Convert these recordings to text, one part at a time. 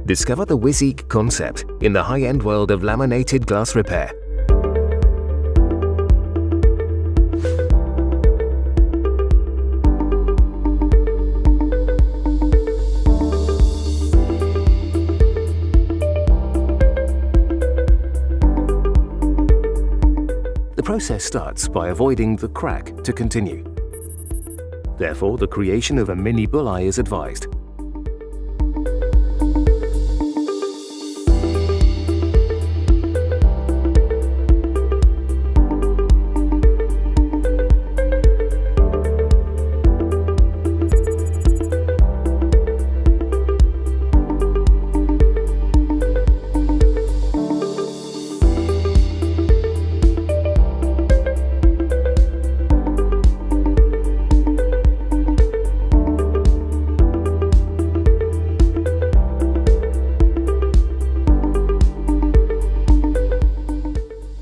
Discover the WIZZIQ concept in the high-end world of laminated glass repair. The process starts by avoiding the crack to continue. Therefore, the creation of a mini bulleye is advised.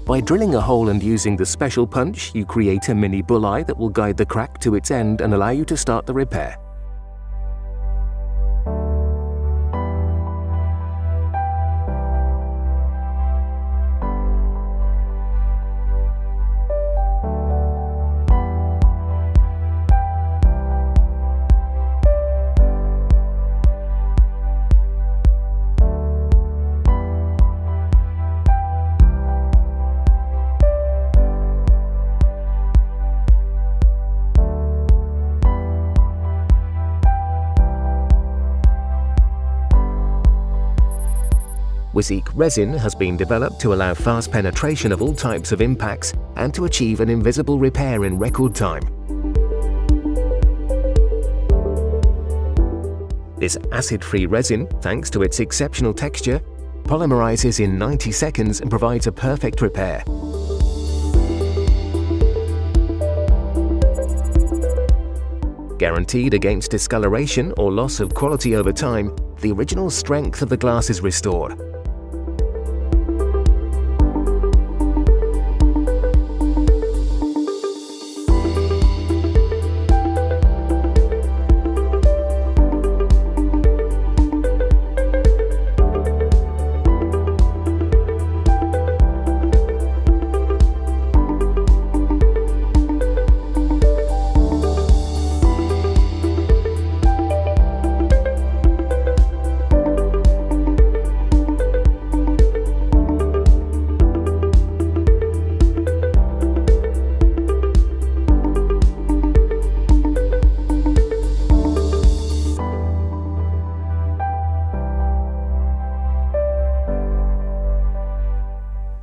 By drilling a hole and using the special punch, you create a mini bulleye that will guide the crack to its end and allow you to start the repair. WIZZIQ resin has been developed to allow fast penetration of all types of impacts and to achieve an invisible repair in record time. This acid-free resin, thanks to its exceptional texture, polymerizes in 90 seconds and provides a perfect repair. Guaranteed against discoloration or loss of quality over time, the original strength of the glass is restored.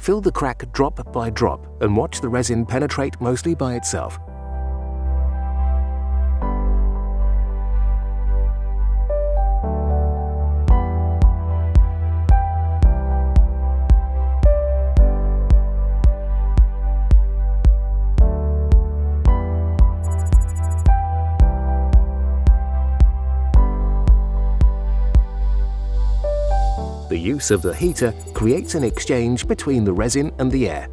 Fill the crack drop by drop and watch the resin penetrate mostly by itself. The use of the heater creates an exchange between the resin and the air.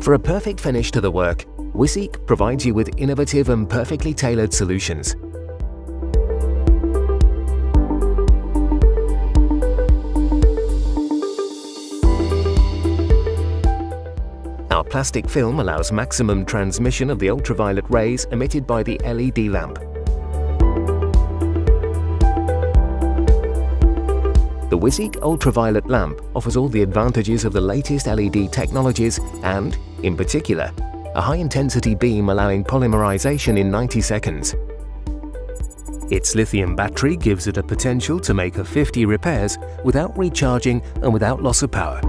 For a perfect finish to the work, WIZZIQ provides you with innovative and perfectly tailored solutions. Our plastic film allows maximum transmission of the ultraviolet rays emitted by the LED lamp. The WIZZIQ ultraviolet lamp offers all the advantages of the latest LED technologies and, in particular, a high-intensity beam allowing polymerization in 90 seconds. Its lithium battery gives it a potential to make 50 repairs without recharging and without loss of power.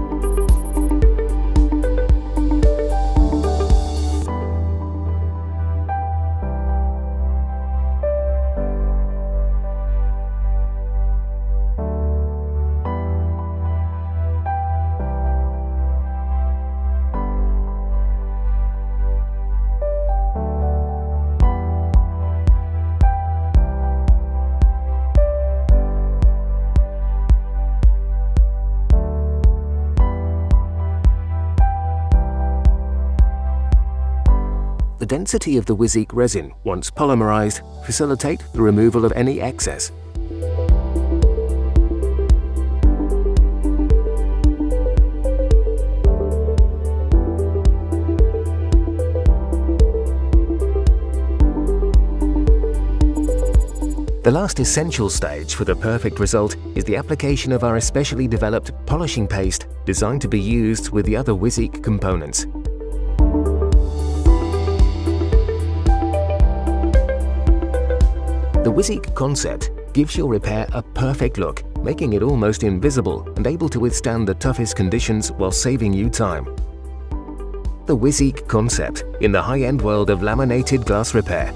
The density of the WIZZIQ resin, once polymerized, facilitate the removal of any excess. The last essential stage for the perfect result is the application of our especially developed polishing paste designed to be used with the other WIZZIQ components. The WIZZIQ concept gives your repair a perfect look, making it almost invisible and able to withstand the toughest conditions while saving you time. The WIZZIQ concept in the high-end world of laminated glass repair